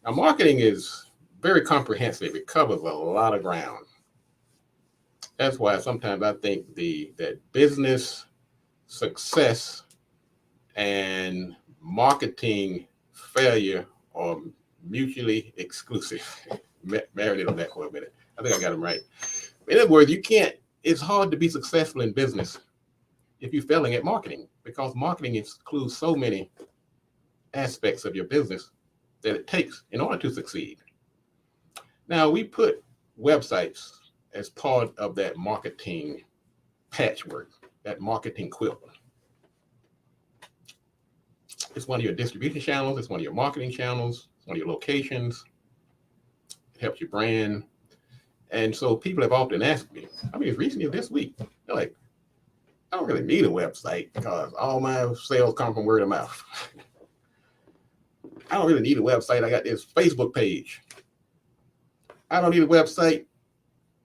Now, marketing is very comprehensive. It covers a lot of ground. That's why sometimes I think that business success and marketing failure are mutually exclusive. Marinate on that for a minute. I think I got them right. In other words, you can't. It's hard to be successful in business if you're failing at marketing because marketing includes so many aspects of your business that it takes in order to succeed. Now, we put websites as part of that marketing patchwork, that marketing quilt. It's one of your distribution channels, it's one of your marketing channels, it's one of your locations, it helps your brand. And so people have often asked me, I mean, as recently as this week, they're like, I don't really need a website because all my sales come from word of mouth. I don't really need a website. I got this Facebook page. I don't need a website.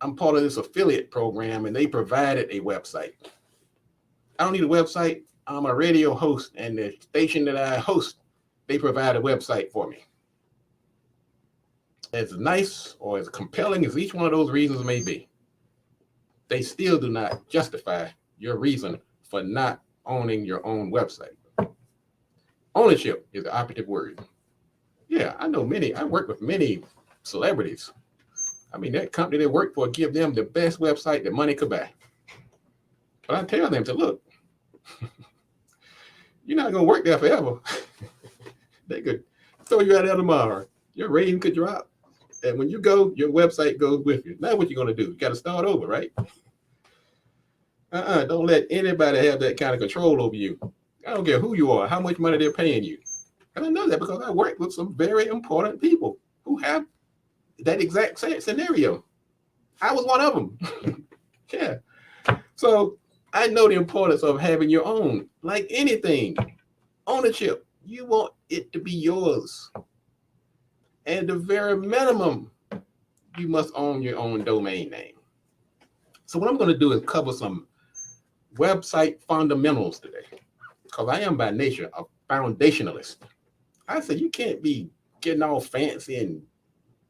I'm part of this affiliate program and they provided a website. I don't need a website. I'm a radio host and the station that I host, they provide a website for me. As nice or as compelling as each one of those reasons may be, they still do not justify your reason for not owning your own website. Ownership is the operative word. Yeah, I work with many celebrities. I mean, that company they work for give them the best website that money could buy. But I tell them to look, you're not going to work there forever. They could throw you out there tomorrow. Your rating could drop. And when you go, your website goes with you. Now what you going to do? You got to start over, right? Don't let anybody have that kind of control over you. I don't care who you are, how much money they're paying you. And I know that because I work with some very important people who have that exact same scenario. I was one of them. Yeah. So I know the importance of having your own, like anything, ownership. You want it to be yours. And the very minimum, you must own your own domain name. So what I'm going to do is cover some website fundamentals today, because I am by nature a foundationalist. I said you can't be getting all fancy and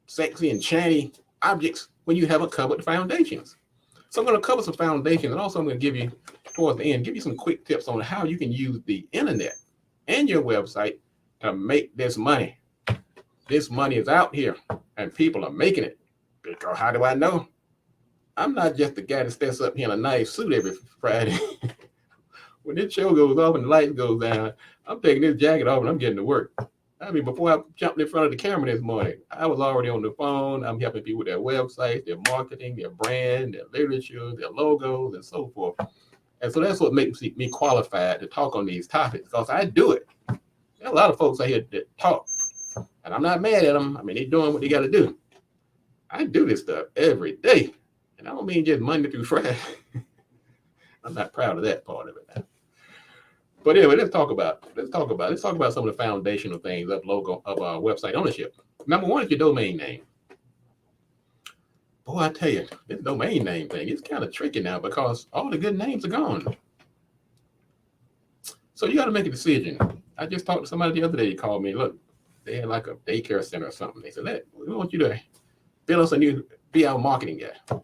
sexy and shiny objects when you haven't covered the foundations. So I'm going to cover some foundations, and also I'm going to give you, towards the end, give you some quick tips on how you can use the internet and your website to make this money. This money is out here, and people are making it. Because how do I know? I'm not just the guy that steps up here in a nice suit every Friday. When this show goes off and the lights goes down, I'm taking this jacket off and I'm getting to work. I mean, before I jumped in front of the camera this morning, I was already on the phone. I'm helping people with their websites, their marketing, their brand, their literature, their logos, and so forth. And so that's what makes me qualified to talk on these topics, because I do it. There are a lot of folks out here that talk, and I'm not mad at them. I mean, they're doing what they got to do. I do this stuff every day. And I don't mean just Monday through Friday. I'm not proud of that part of it now. But anyway, let's talk about some of the foundational things of website ownership. Number one is your domain name. Boy, I tell you, this domain name thing is kind of tricky now because all the good names are gone. So you got to make a decision. I just talked to somebody the other day. He called me. Look, they had like a daycare center or something. They said, we want you to build us be our marketing guy.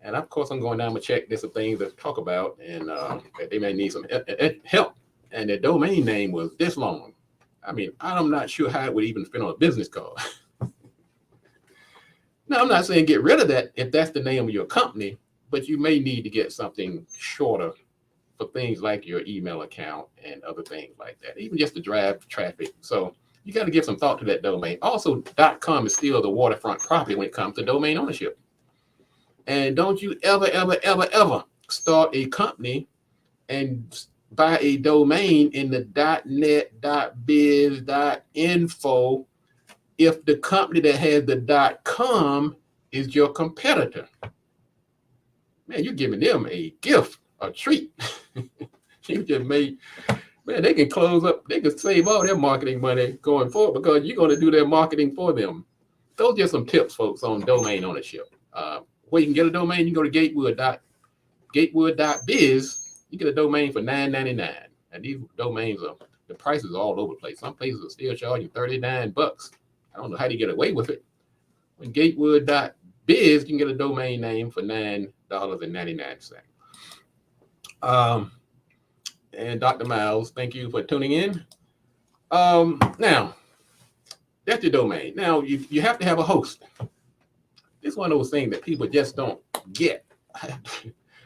And of course, I'm going down to check. There's some things to talk about, and that they may need some help. And their domain name was this long. I mean, I'm not sure how it would even fit on a business card. Now, I'm not saying get rid of that if that's the name of your company, but you may need to get something shorter for things like your email account and other things like that, even just to drive traffic. So you got to give some thought to that domain. Also, .com is still the waterfront property when it comes to domain ownership. And don't you ever start a company and buy a domain in the .net, .biz, .info if the company that has the .com is your competitor. Man, you're giving them a gift, a treat. You just made, man, they can close up, they can save all their marketing money going forward because you're going to do their marketing for them. Those are some tips, folks, on domain ownership. Where you can get a domain, you go to Gatewood.biz, you get a domain for $9.99. And these domains the prices are all over the place. Some places are still charging $39 I don't know how to get away with it. When Gatewood.biz, you can get a domain name for $9.99. And Dr. Miles, thank you for tuning in. Now, that's your domain. Now, you have to have a host. It's one of those things that people just don't get.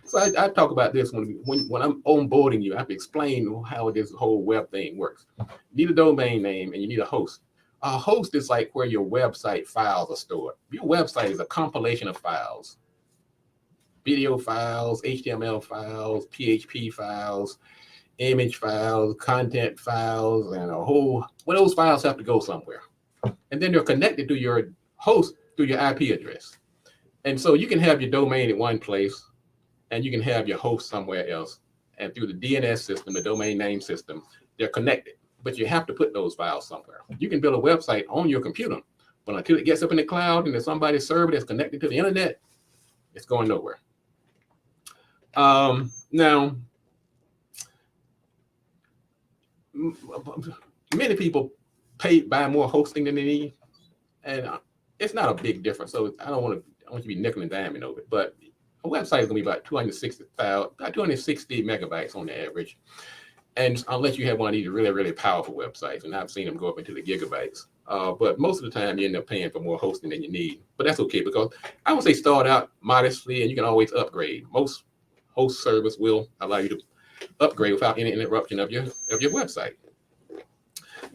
So I talk about this when I'm onboarding you. I have to explain how this whole web thing works. You need a domain name and you need a host. A host is like where your website files are stored. Your website is a compilation of files. Video files, HTML files, PHP files, image files, content files, and well, those files have to go somewhere. And then they're connected to your host through your IP address. And so you can have your domain in one place and you can have your host somewhere else. And through the DNS system, the domain name system, they're connected. But you have to put those files somewhere. You can build a website on your computer, but until it gets up in the cloud and there's somebody's server that's connected to the internet, it's going nowhere. Now, many people buy more hosting than they need, and it's not a big difference. So I want you to be nickel and diming over it, but a website is going to be about 260 megabytes on the average. And unless you have one of these really, really powerful websites, and I've seen them go up into the gigabytes. But most of the time, you end up paying for more hosting than you need. But that's okay, because I would say start out modestly, and you can always upgrade. Most host service will allow you to upgrade without any interruption of your website.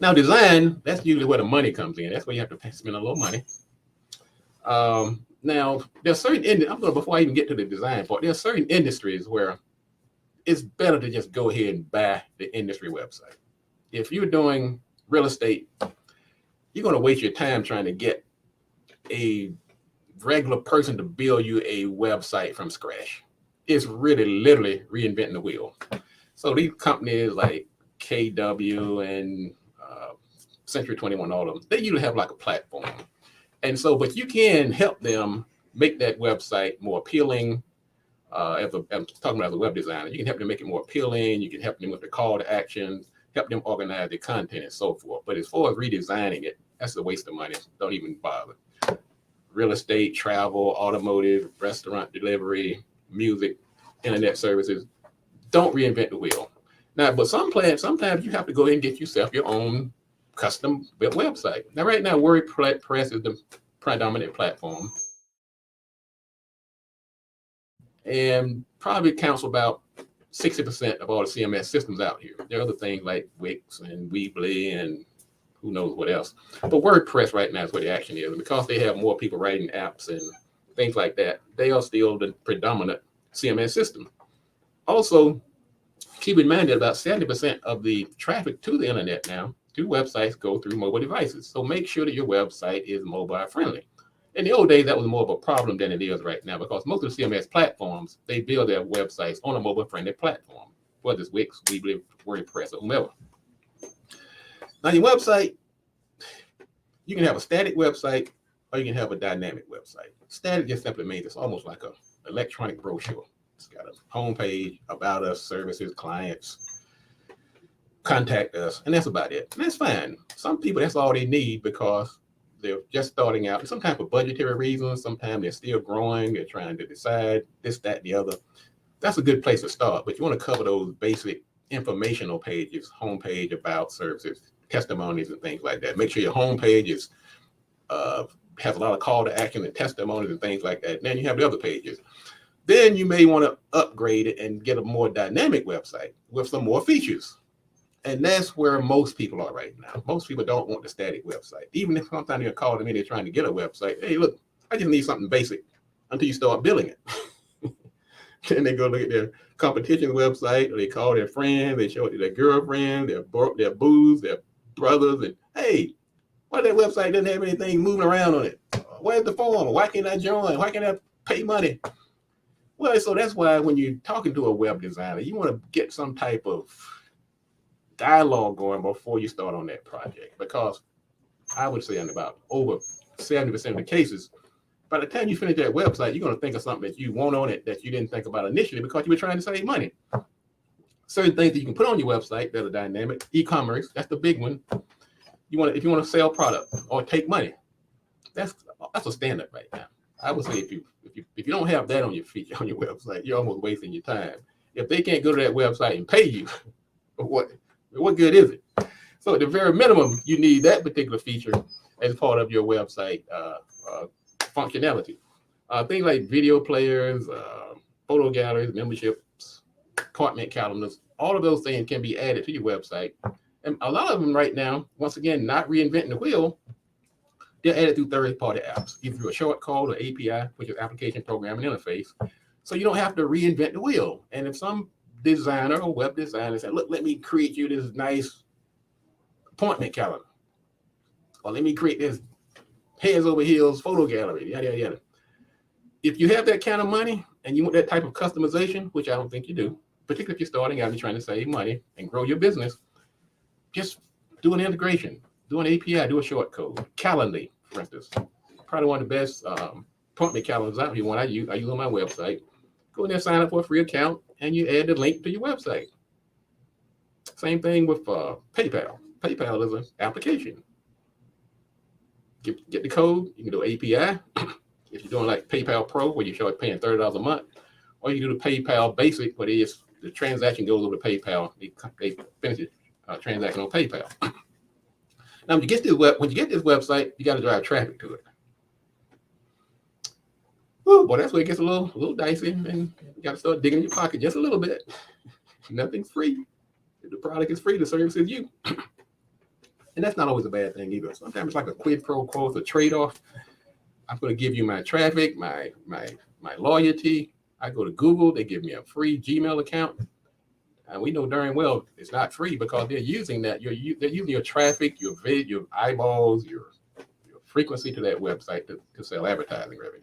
Now, design, that's usually where the money comes in. That's where you have to spend a little money. Now, there's certain, before I even get to the design part, there's certain industries where it's better to just go ahead and buy the industry website. If you're doing real estate, you're going to waste your time trying to get a regular person to build you a website from scratch. It's really literally reinventing the wheel. So these companies like KW and Century 21, all of them, they usually have like a platform. And so, but you can help them make that website more appealing. I'm talking about as a web designer, you can help them make it more appealing. You can help them with the call to action, help them organize their content and so forth. But as far as redesigning it, that's a waste of money. Don't even bother. Real estate, travel, automotive, restaurant delivery, music, internet services, don't reinvent the wheel. Now, but sometimes you have to go ahead and get yourself your own custom built website. Now, right now, WordPress is the predominant platform, and probably accounts for about 60% of all the CMS systems out here. There are other things like Wix and Weebly and who knows what else. But WordPress right now is where the action is. And because they have more people writing apps and things like that, they are still the predominant CMS system. Also, keep in mind that about 70% of the traffic to the internet now, to websites, go through mobile devices. So make sure that your website is mobile friendly. In the old days, that was more of a problem than it is right now, because most of the CMS platforms, they build their websites on a mobile friendly platform, whether it's Wix, Weebly, WordPress, or whomever. Now, your website, you can have a static website or you can have a dynamic website. Static just simply means it's almost like an electronic brochure. It's got a homepage, about us, services, clients, contact us, and that's about it. And that's fine. Some people, that's all they need because they're just starting out. Sometimes for budgetary reasons, sometimes they're still growing, they're trying to decide this, that, and the other. That's a good place to start, but you want to cover those basic informational pages, homepage, about, services, testimonies, and things like that. Make sure your homepage is has a lot of call to action and testimonies and things like that. And then you have the other pages. Then you may want to upgrade it and get a more dynamic website with some more features. And that's where most people are right now. Most people don't want the static website. Even if sometimes you're calling me, they're trying to get a website. Hey, look, I just need something basic until you start building it. Then they go look at their competition website, or they call their friends, they show it to their girlfriend, their boos, their brothers, and hey, why that website doesn't have anything moving around on it? Where's the form? Why can't I join? Why can't I pay money? Well, so that's why when you're talking to a web designer, you want to get some type of dialogue going before you start on that project, because I would say in about over 70% of the cases, by the time you finish that website, you're going to think of something that you want on it that you didn't think about initially because you were trying to save money. Certain things that you can put on your website that are dynamic, e-commerce, that's the big one. if you want to sell product or take money, that's a standard right now. I would say if you don't have that on your feature on your website, you're almost wasting your time. If they can't go to that website and pay you, what good is it? So at the very minimum, you need that particular feature as part of your website functionality. Things like video players, photo galleries, memberships, appointment calendars, all of those things can be added to your website. And a lot of them right now, once again, not reinventing the wheel, they're added through third-party apps, either through a short code or API, which is application programming interface. So you don't have to reinvent the wheel. And if some designer or web designer said, look, let me create you this nice appointment calendar, or let me create this heads over heels photo gallery, yada, yada, yada. If you have that kind of money and you want that type of customization, which I don't think you do, particularly if you're starting out and you're trying to save money and grow your business, just do an integration, do an API, do a short code. Calendly, for instance, probably one of the best appointment calendars out here. One I use on my website. Go in there, sign up for a free account, and you add the link to your website. Same thing with PayPal. PayPal is an application. Get the code. You can do API. If you're doing like PayPal Pro, where you start paying $30 a month, or you can do the PayPal Basic, where the transaction goes over to PayPal. They finish the transaction on PayPal. Now, when you get this website, you got to drive traffic to it. Oh boy, that's where it gets a little dicey, and you got to start digging in your pocket just a little bit. Nothing's free. If the product is free, the service is you. And that's not always a bad thing either. Sometimes it's like a quid pro quo, it's a trade-off. I'm going to give you my traffic, my loyalty. I go to Google, they give me a free Gmail account. And we know darn well it's not free because they're using that. They're using your traffic, your eyeballs, your frequency to that website to sell advertising revenue.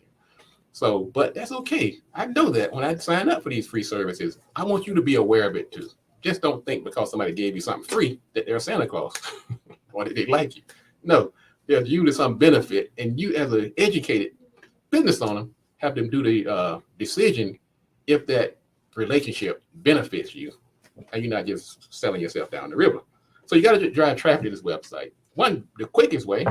So, but that's okay. I know that when I sign up for these free services, I want you to be aware of it too. Just don't think because somebody gave you something free that they're Santa Claus or that they like you. No, there's usually some benefit, and you as an educated business owner have to do the decision if that relationship benefits you and you're not just selling yourself down the river. So you got to drive traffic to this website. The quickest way,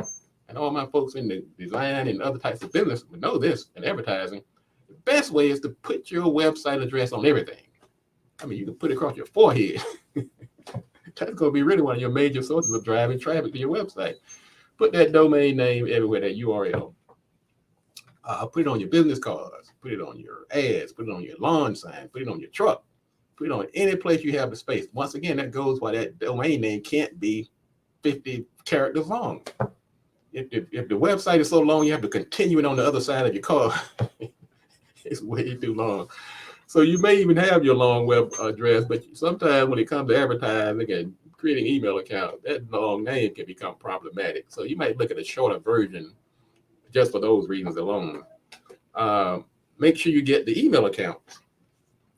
and all my folks in the design and other types of business would know this, and advertising, the best way is to put your website address on everything. I mean, you can put it across your forehead. That's going to be really one of your major sources of driving traffic to your website. Put that domain name everywhere, that URL. Put it on your business cards, put it on your ads, put it on your lawn sign, put it on your truck, put it on any place you have the space. Once again, that goes why that domain name can't be 50 characters long. If the website is so long, you have to continue it on the other side of your car. It's way too long. So you may even have your long web address, but sometimes when it comes to advertising and creating an email account, that long name can become problematic. So you might look at a shorter version just for those reasons alone. Make sure you get the email account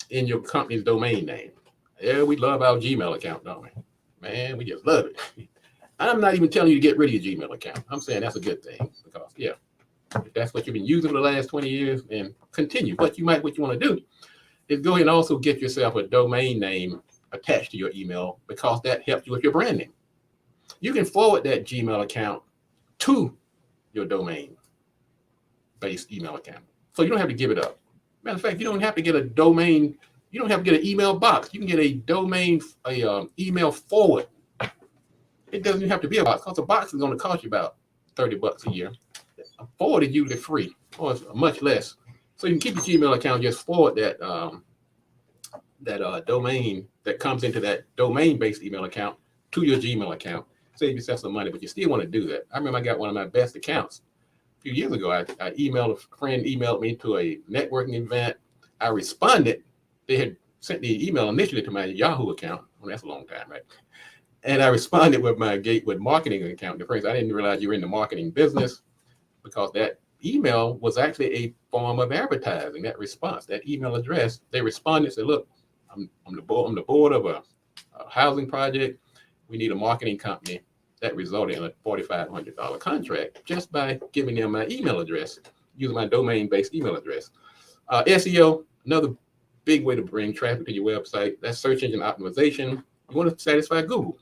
in your company's domain name. Yeah, we love our Gmail account, don't we? Man, we just love it. I'm not even telling you to get rid of your Gmail account. I'm saying that's a good thing because, yeah, if that's what you've been using for the last 20 years, then continue. What you want to do is go ahead and also get yourself a domain name attached to your email because that helps you with your branding. You can forward that Gmail account to your domain-based email account. So you don't have to give it up. Matter of fact, you don't have to get a domain. You don't have to get an email box. You can get a domain, email forward. It doesn't even have to be a box because a box is going to cost you about $30 a year. A forward is usually free or it's much less. So you can keep your Gmail account, just forward that domain that comes into that domain-based email account to your Gmail account. Save yourself some money, but you still want to do that. I remember I got one of my best accounts a few years ago. A friend emailed me to a networking event. I responded. They had sent the email initially to my Yahoo account. Well, that's a long time, right? And I responded with my Gateway marketing account. The first, I didn't realize you were in the marketing business because that email was actually a form of advertising. That response, that email address, they responded, said, "Look, I'm the board of a housing project. We need a marketing company." That resulted in a $4,500 contract just by giving them my email address, using my domain-based email address. SEO, another big way to bring traffic to your website. That's search engine optimization. You want to satisfy Google.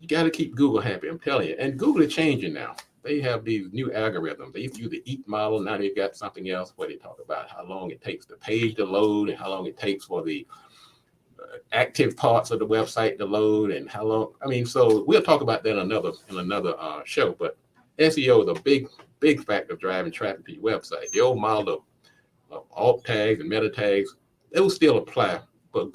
You got to keep Google happy. I'm telling you. And Google is changing now. They have these new algorithms. They used to use the EAT model. Now they've got something else where they talk about how long it takes the page to load and how long it takes for the active parts of the website to load and how long. I mean, so we'll talk about that in another show. But SEO is a big factor of driving traffic to your website. The old model of alt tags and meta tags, it will still apply, but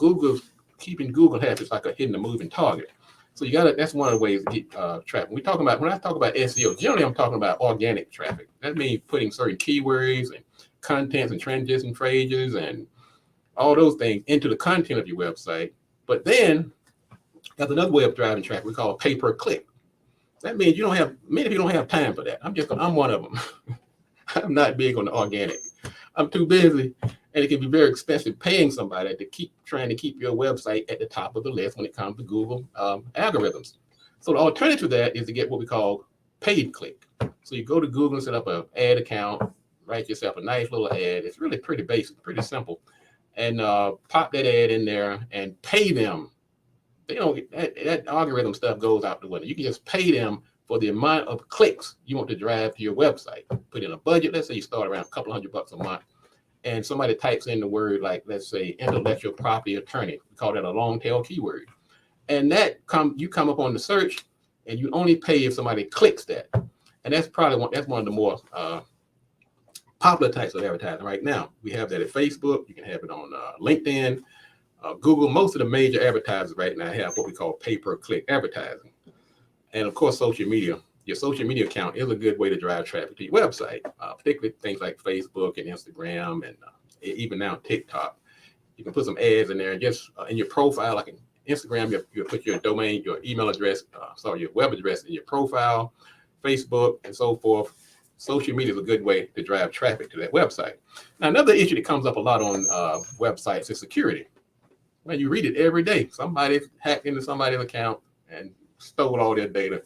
keeping Google happy is like a hitting a moving target. So that's one of the ways to get traffic. When I talk about SEO, generally I'm talking about organic traffic. That means putting certain keywords and contents and transition phrases and all those things into the content of your website. But then there's another way of driving traffic we call pay per click. That means many people don't have time for that. I'm one of them. I'm not big on the organic. I'm too busy, and it can be very expensive paying somebody to keep trying to keep your website at the top of the list when it comes to Google algorithms. So the alternative to that is to get what we call paid click. So you go to Google and set up an ad account, write yourself a nice little ad. It's really pretty basic, pretty simple, and pop that ad in there and pay them. They don't that algorithm stuff goes out the window. You can just pay them for the amount of clicks you want to drive to your website. Put in a budget. Let's say you start around a couple $100 a month, and somebody types in the word like, let's say, intellectual property attorney. We call that a long tail keyword, and you come up on the search, and you only pay if somebody clicks that, and that's one of the more popular types of advertising right now. We have that at Facebook. You can have it on LinkedIn, Google. Most of the major advertisers right now have what we call pay per click advertising. And of course, social media. Your social media account is a good way to drive traffic to your website, particularly things like Facebook and Instagram and even now TikTok. You can put some ads in there and just in your profile, like in Instagram, you put your domain, your email address, your web address in your profile, Facebook, and so forth. Social media is a good way to drive traffic to that website. Now, another issue that comes up a lot on websites is security. Well, you read it every day. Somebody hacked into somebody's account and stole all their data.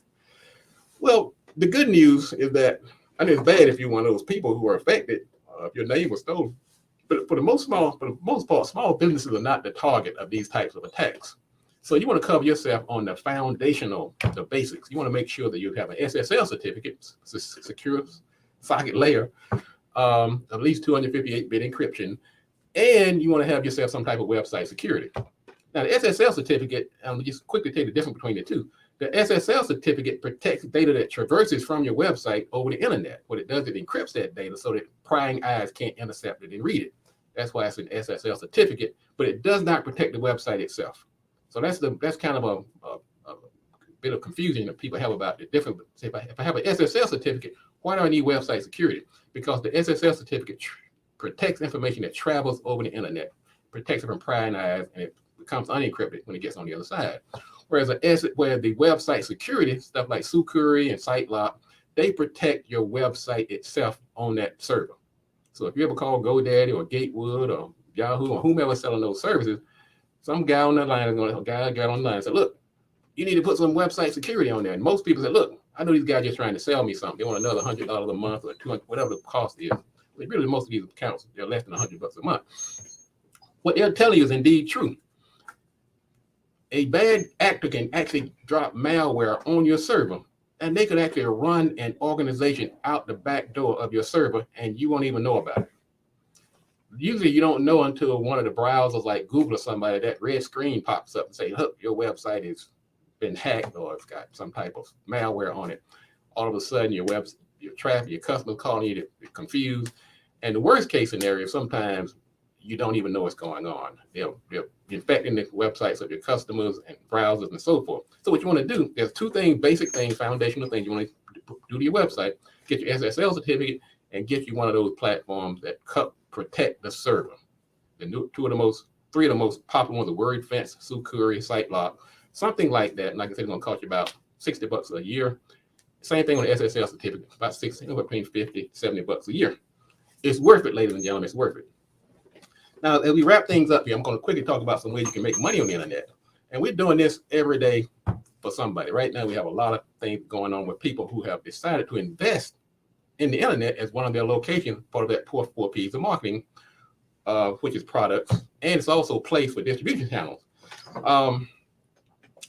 Well, the good news is that, I mean, it's bad if you're one of those people who are affected, if your name was stolen. But for the most part, small businesses are not the target of these types of attacks. So you want to cover yourself on the foundational, the basics. You want to make sure that you have an SSL certificate, secure socket layer, at least 258-bit encryption, and you want to have yourself some type of website security. Now, the SSL certificate, just quickly tell you the difference between the two. The SSL certificate protects data that traverses from your website over the internet. What it does, it encrypts that data so that prying eyes can't intercept it and read it. That's why it's an SSL certificate, but it does not protect the website itself. So that's kind of a bit of confusion that people have about the difference. If I have an SSL certificate, why do I need website security? Because the SSL certificate protects information that travels over the internet, protects it from prying eyes, and it becomes unencrypted when it gets on the other side. Whereas where the website security, stuff like Sucuri and SiteLock, they protect your website itself on that server. So if you ever call GoDaddy or Gatewood or Yahoo or whomever selling those services, some guy on the line is going to get on the line and say, look, you need to put some website security on there. And most people say, look, I know these guys just trying to sell me something. They want another $100 a month or $200, whatever the cost is. Really, most of these accounts, they're less than $100 a month. What they're telling you is indeed true. A bad actor can actually drop malware on your server, and they could actually run an organization out the back door of your server, and you won't even know about it. Usually, you don't know until one of the browsers like Google or somebody, that red screen pops up and say, look, your website has been hacked or it's got some type of malware on it. All of a sudden, your traffic, your customers calling you, they're confused. And the worst case scenario, sometimes you don't even know what's going on. They're infecting the websites of your customers and browsers and so forth. So what you want to do, there's two things, basic things, foundational things you want to do to your website. Get your SSL certificate and get you one of those platforms that protect the server. Three of the most popular ones are WordFence, Sucuri, SiteLock, something like that. And like I said, it's going to cost you about $60 a year. Same thing with the SSL certificate, about between $50, $70 a year. It's worth it, ladies and gentlemen. It's worth it. Now, as we wrap things up here, I'm going to quickly talk about some ways you can make money on the internet. And we're doing this every day for somebody. Right now, we have a lot of things going on with people who have decided to invest in the internet as one of their locations, part of that four P's of marketing, which is products. And it's also a place for distribution channels.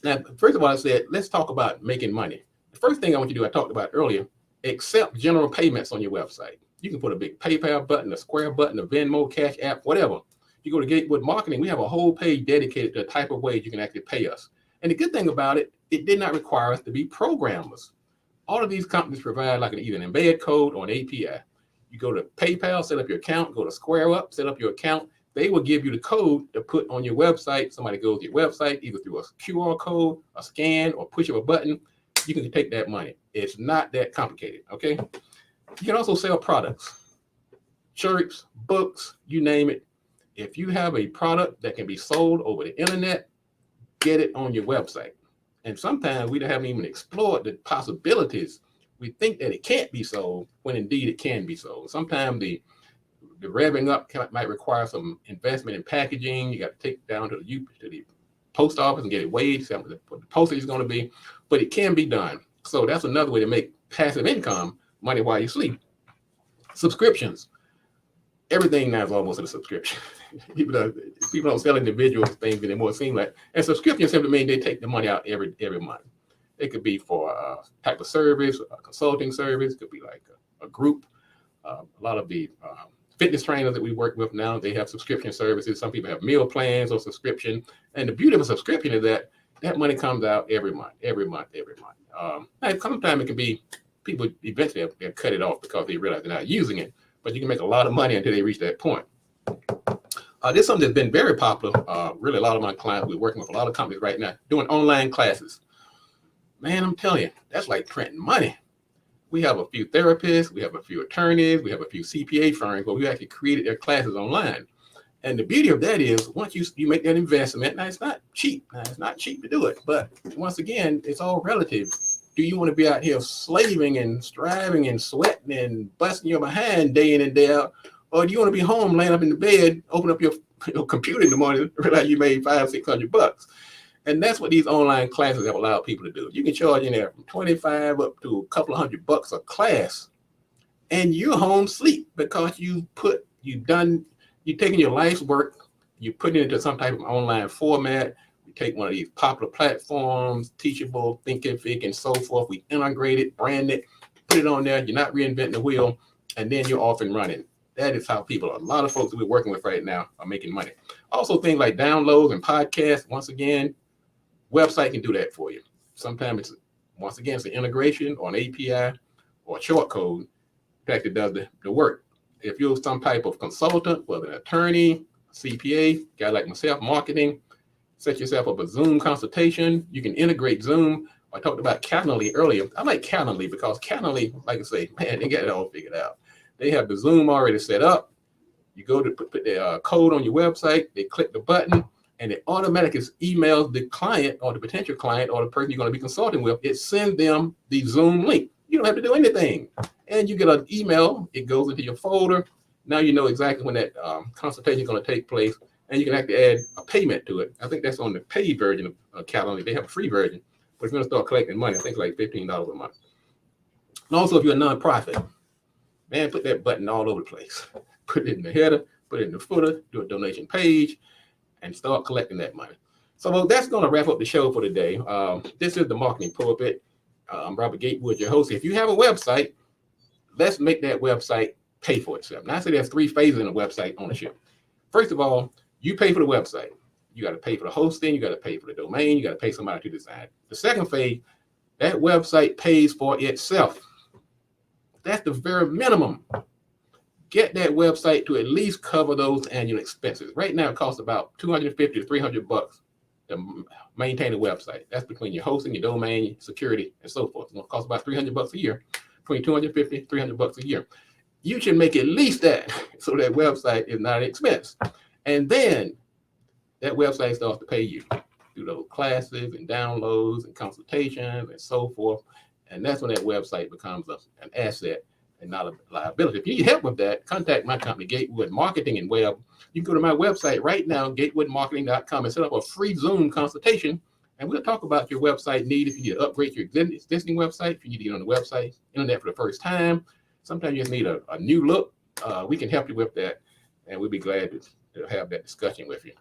Now, first of all, I said, let's talk about making money. The first thing I want you to do, I talked about earlier, accept general payments on your website. You can put a big PayPal button, a Square button, a Venmo, Cash App, whatever. You go to Gatewood Marketing, we have a whole page dedicated to the type of ways you can actually pay us. And the good thing about it, it did not require us to be programmers. All of these companies provide like either an embed code or an API. You go to PayPal, set up your account, go to Square Up, set up your account. They will give you the code to put on your website. Somebody goes to your website, either through a QR code, a scan, or push of a button. You can take that money. It's not that complicated, okay? You can also sell products, shirts, books, you name it. If you have a product that can be sold over the internet, get it on your website. And sometimes we haven't even explored the possibilities. We think that it can't be sold when indeed it can be sold. Sometimes the revving up might require some investment in packaging. You got to take it down to the post office and get it weighed, what the postage is going to be, but it can be done. So that's another way to make passive income, money while you sleep. Subscriptions. Everything now is almost a subscription. people don't sell individual things anymore, it seems like. And subscriptions simply mean they take the money out every month. It could be for a type of service, a consulting service, it could be like a group. A lot of the fitness trainers that we work with now, they have subscription services. Some people have meal plans or subscription. And the beauty of a subscription is that money comes out every month. Sometimes it can be people eventually have cut it off because they realize they're not using it. But you can make a lot of money until they reach that point. This is something that's been very popular. Really, a lot of my clients, we're working with a lot of companies right now doing online classes. Man, I'm telling you, that's like printing money. We have a few therapists, we have a few attorneys, we have a few CPA firms, but we actually created their classes online. And the beauty of that is once you make that investment, now it's not cheap. It's not cheap to do it. But once again, it's all relative. Do you want to be out here slaving and striving and sweating and busting your behind day in and day out? Or do you want to be home, laying up in the bed, open up your computer in the morning, realize you made $500-$600? And that's what these online classes have allowed people to do. You can charge in there from $25 up to a couple of $100 a class, and you're home sleep because you've taken your life's work, you put it into some type of online format. We take one of these popular platforms, Teachable, Thinkific, and so forth. We integrate it, brand it, put it on there. You're not reinventing the wheel, and then you're off and running. That is how a lot of folks that we're working with right now are making money. Also, things like downloads and podcasts. Once again, website can do that for you. Sometimes it's an integration or an API or a short code that does the work. If you're some type of consultant, whether an attorney, CPA, guy like myself, marketing, set yourself up a Zoom consultation. You can integrate Zoom. I talked about Calendly earlier. I like Calendly because Calendly, like I say, man, they got it all figured out. They have the Zoom already set up. You go to put the code on your website, they click the button, and it automatically emails the client or the potential client or the person you're going to be consulting with. It sends them the Zoom link. You don't have to do anything. And you get an email. It goes into your folder. Now you know exactly when that consultation is going to take place, and you can actually add a payment to it. I think that's on the paid version of Calendly. They have a free version, but if you're going to start collecting money, I think it's like $15 a month. And also, if you're a nonprofit, man, put that button all over the place. Put it in the header, put it in the footer, do a donation page, and start collecting that money. So that's going to wrap up the show for today. This is the Marketing Pulpit. I'm Robert Gatewood, your host. If you have a website, let's make that website pay for itself. Now, I say there's 3 phases in a website ownership. First of all, you pay for the website. You got to pay for the hosting. You got to pay for the domain. You got to pay somebody to design it. The second phase, that website pays for itself. That's the very minimum. Get that website to at least cover those annual expenses. Right now, it costs about $250 to $300 to maintain a website. That's between your hosting, your domain, security, and so forth. It's going to cost about $300 a year, between $250 $300 a year. You should make at least that so that website is not an expense. And then that website starts to pay you through those classes and downloads and consultations and so forth. And that's when that website becomes an asset and not a liability. If you need help with that, contact my company, Gatewood Marketing and Web. You can go to my website right now, gatewoodmarketing.com, and set up a free Zoom consultation. And we'll talk about your website need. If you need to upgrade your existing website, if you need to get on the website, internet for the first time, sometimes you just need a new look. We can help you with that. And we'll be glad to have that discussion with you.